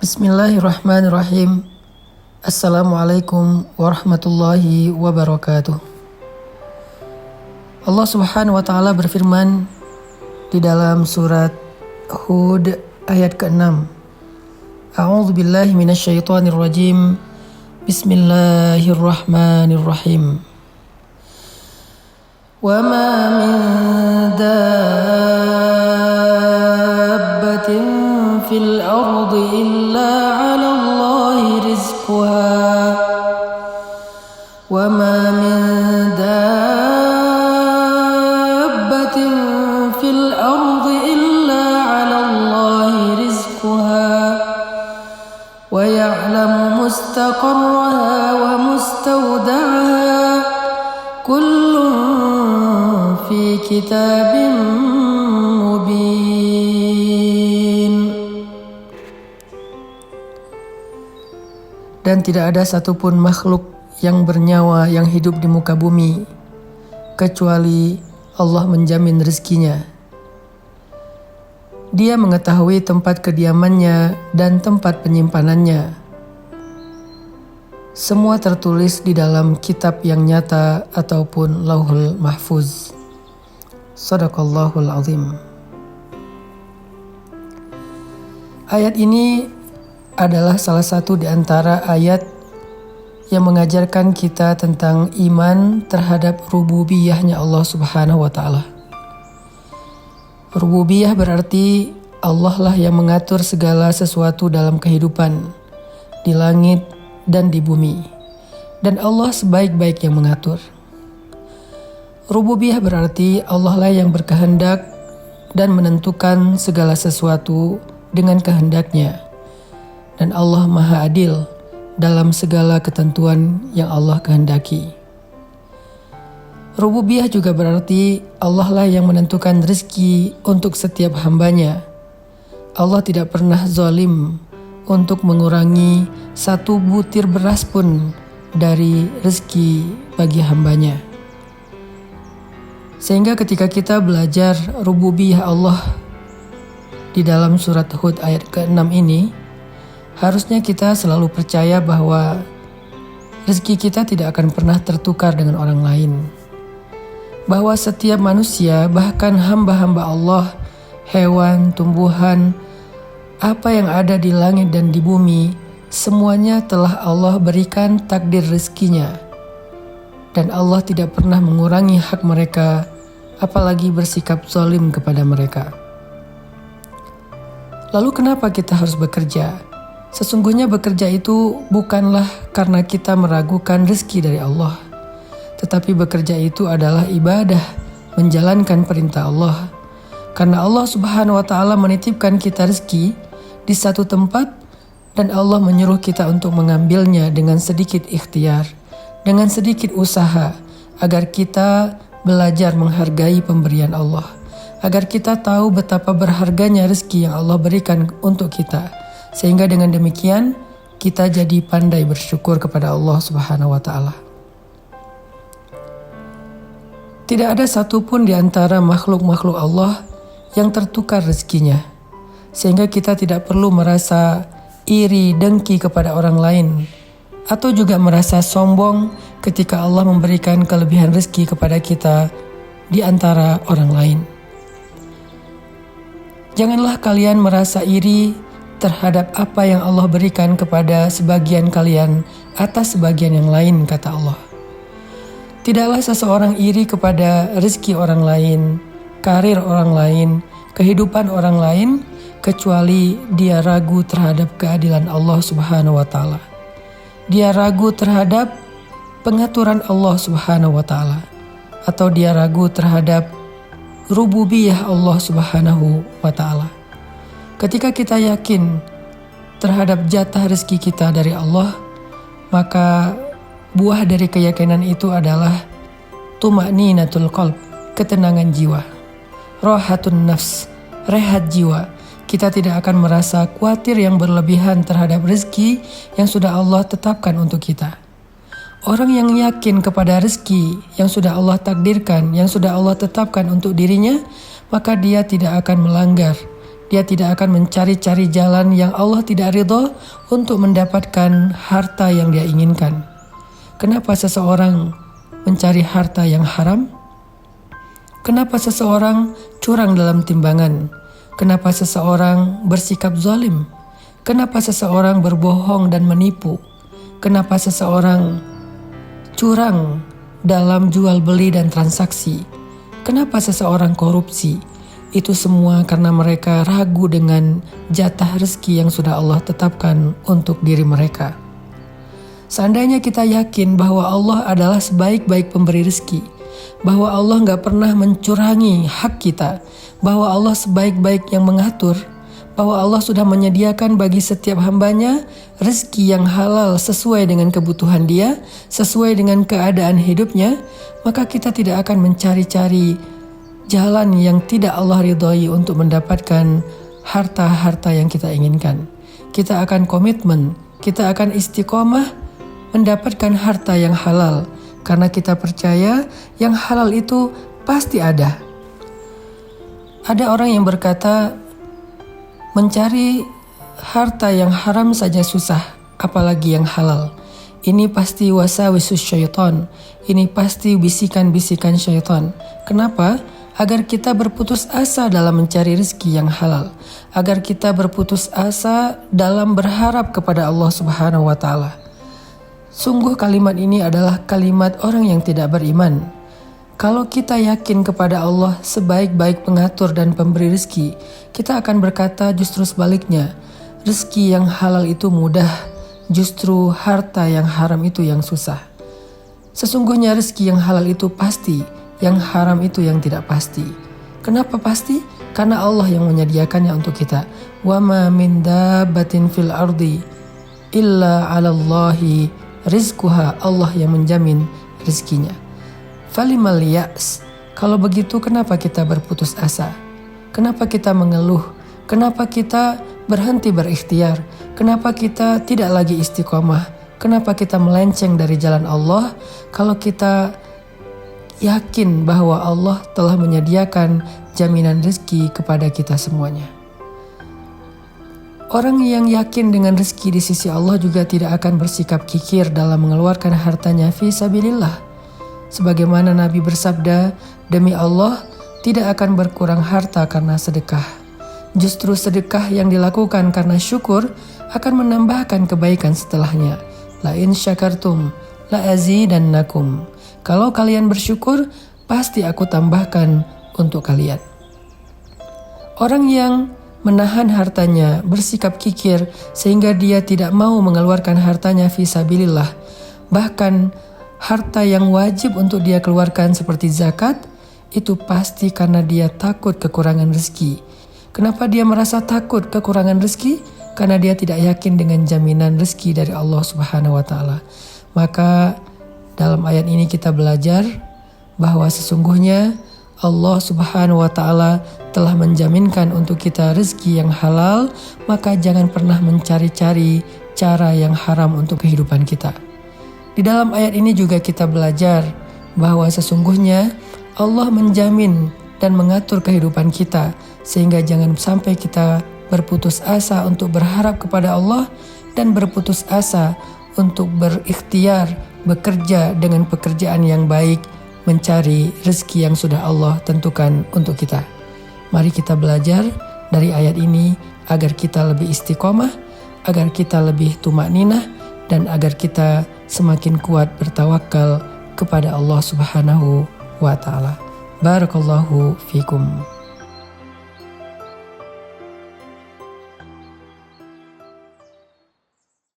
Bismillahirrahmanirrahim. Assalamualaikum warahmatullahi wabarakatuh. Allah Subhanahu wa taala berfirman di dalam surat Hud ayat ke-6. A'udzu billahi minasyaitonir rajim. Bismillahirrahmanirrahim. Wa ma min dabbatin fil ardi illa 'ala Allahi rizquha wa ma min dabbatin fil ardi illa 'ala Allahi rizquha wa ya'lamu mustaqarraha wa mustawda'aha kullun fi kitabin mubin. Dan tidak ada satupun makhluk yang bernyawa yang hidup di muka bumi kecuali Allah menjamin rezekinya. Dia mengetahui tempat kediamannya dan tempat penyimpanannya. Semua tertulis di dalam kitab yang nyata ataupun Lauhul Mahfuz. Shadaqallahul azim. Ayat ini adalah salah satu di antara ayat yang mengajarkan kita tentang iman terhadap rububiyahnya Allah Subhanahu wa taala. Rububiyah berarti Allah lah yang mengatur segala sesuatu dalam kehidupan di langit dan di bumi, dan Allah sebaik-baik yang mengatur. Rububiyah berarti Allah lah yang berkehendak dan menentukan segala sesuatu dengan kehendaknya, dan Allah Maha Adil dalam segala ketentuan yang Allah kehendaki. Rububiyah juga berarti Allah lah yang menentukan rezeki untuk setiap hambanya. Allah tidak pernah zalim untuk mengurangi satu butir beras pun dari rezeki bagi hambanya. Sehingga ketika kita belajar rububiyah Allah di dalam surat Hud ayat ke-6 ini, harusnya kita selalu percaya bahwa rezeki kita tidak akan pernah tertukar dengan orang lain. Bahwa setiap manusia, bahkan hamba-hamba Allah, hewan, tumbuhan, apa yang ada di langit dan di bumi, semuanya telah Allah berikan takdir rezekinya. Dan Allah tidak pernah mengurangi hak mereka, apalagi bersikap zalim kepada mereka. Lalu kenapa kita harus bekerja? Sesungguhnya bekerja itu bukanlah karena kita meragukan rezeki dari Allah, tetapi bekerja itu adalah ibadah, menjalankan perintah Allah. Karena Allah Subhanahu wa taala menitipkan kita rezeki di satu tempat, dan Allah menyuruh kita untuk mengambilnya dengan sedikit ikhtiar, dengan sedikit usaha, agar kita belajar menghargai pemberian Allah, agar kita tahu betapa berharganya rezeki yang Allah berikan untuk kita, sehingga dengan demikian kita jadi pandai bersyukur kepada Allah Subhanahu wa taala. Tidak ada satupun di antara makhluk-makhluk Allah yang tertukar rezekinya, sehingga kita tidak perlu merasa iri dengki kepada orang lain, atau juga merasa sombong ketika Allah memberikan kelebihan rezeki kepada kita di antara orang lain. Janganlah kalian merasa iri terhadap apa yang Allah berikan kepada sebagian kalian atas sebagian yang lain, kata Allah. Tidaklah seseorang iri kepada rezeki orang lain, karir orang lain, kehidupan orang lain, kecuali dia ragu terhadap keadilan Allah Subhanahu wa taala. Dia ragu terhadap pengaturan Allah Subhanahu wa taala, atau dia ragu terhadap rububiyah Allah Subhanahu wa taala. Ketika kita yakin terhadap jatah rezeki kita dari Allah, maka buah dari keyakinan itu adalah tuma'ninatul qalb, ketenangan jiwa, rahatun nafs, rehat jiwa. Kita tidak akan merasa khawatir yang berlebihan terhadap rezeki yang sudah Allah tetapkan untuk kita. Orang yang yakin kepada rezeki yang sudah Allah takdirkan, yang sudah Allah tetapkan untuk dirinya, maka dia tidak akan melanggar, Dia tidak akan mencari-cari jalan yang Allah tidak ridho untuk mendapatkan harta yang dia inginkan. Kenapa seseorang mencari harta yang haram? Kenapa seseorang curang dalam timbangan? Kenapa seseorang bersikap zalim? Kenapa seseorang berbohong dan menipu? Kenapa seseorang curang dalam jual beli dan transaksi? Kenapa seseorang korupsi? Itu semua karena mereka ragu dengan jatah rezeki yang sudah Allah tetapkan untuk diri mereka. Seandainya kita yakin bahwa Allah adalah sebaik-baik pemberi rezeki, bahwa Allah gak pernah mencurangi hak kita, bahwa Allah sebaik-baik yang mengatur, bahwa Allah sudah menyediakan bagi setiap hambanya rezeki yang halal sesuai dengan kebutuhan dia, sesuai dengan keadaan hidupnya, maka kita tidak akan mencari-cari jalan yang tidak Allah ridhoi untuk mendapatkan harta-harta yang kita inginkan. Kita akan komitmen, kita akan istiqomah mendapatkan harta yang halal, karena kita percaya yang halal itu pasti ada. Ada orang yang berkata, mencari harta yang haram saja susah, apalagi yang halal. Ini pasti wasawisus syaitan. Ini pasti bisikan-bisikan syaitan. Kenapa? Agar kita berputus asa dalam mencari rezeki yang halal. Agar kita berputus asa dalam berharap kepada Allah Subhanahu wa Ta'ala. Sungguh kalimat ini adalah kalimat orang yang tidak beriman. Kalau kita yakin kepada Allah sebaik-baik pengatur dan pemberi rezeki, kita akan berkata justru sebaliknya. Rezeki yang halal itu mudah, justru harta yang haram itu yang susah. Sesungguhnya rezeki yang halal itu pasti, yang haram itu yang tidak pasti. Kenapa pasti? Karena Allah yang menyediakannya untuk kita. Wa ma min dabbatin fil ardi illa 'alallahi rizquha. Allah yang menjamin rezekinya. Falimal ya's. Kalau begitu kenapa kita berputus asa? Kenapa kita mengeluh? Kenapa kita berhenti berikhtiar? Kenapa kita tidak lagi istiqomah? Kenapa kita melenceng dari jalan Allah? Kalau kita yakin bahwa Allah telah menyediakan jaminan rezeki kepada kita semuanya. Orang yang yakin dengan rezeki di sisi Allah juga tidak akan bersikap kikir dalam mengeluarkan hartanya fi sabilillah. Sebagaimana Nabi bersabda, demi Allah tidak akan berkurang harta karena sedekah. Justru sedekah yang dilakukan karena syukur akan menambahkan kebaikan setelahnya. La in syakartum la azidannakum. Kalau kalian bersyukur, pasti aku tambahkan untuk kalian. Orang yang menahan hartanya, bersikap kikir sehingga dia tidak mau mengeluarkan hartanya fi sabilillah, bahkan harta yang wajib untuk dia keluarkan seperti zakat, itu pasti karena dia takut kekurangan rezeki. Kenapa dia merasa takut kekurangan rezeki? Karena dia tidak yakin dengan jaminan rezeki dari Allah Subhanahu wa Ta'ala. Maka dalam ayat ini kita belajar bahwa sesungguhnya Allah Subhanahu wa Ta'ala telah menjaminkan untuk kita rezeki yang halal, maka jangan pernah mencari-cari cara yang haram untuk kehidupan kita. Di dalam ayat ini juga kita belajar bahwa sesungguhnya Allah menjamin dan mengatur kehidupan kita, sehingga jangan sampai kita berputus asa untuk berharap kepada Allah dan berputus asa untuk berikhtiar, bekerja dengan pekerjaan yang baik, mencari rezeki yang sudah Allah tentukan untuk kita. Mari kita belajar dari ayat ini agar kita lebih istiqomah, agar kita lebih tumakninah, dan agar kita semakin kuat bertawakal kepada Allah Subhanahu wa Ta'ala. Barakallahu fikum.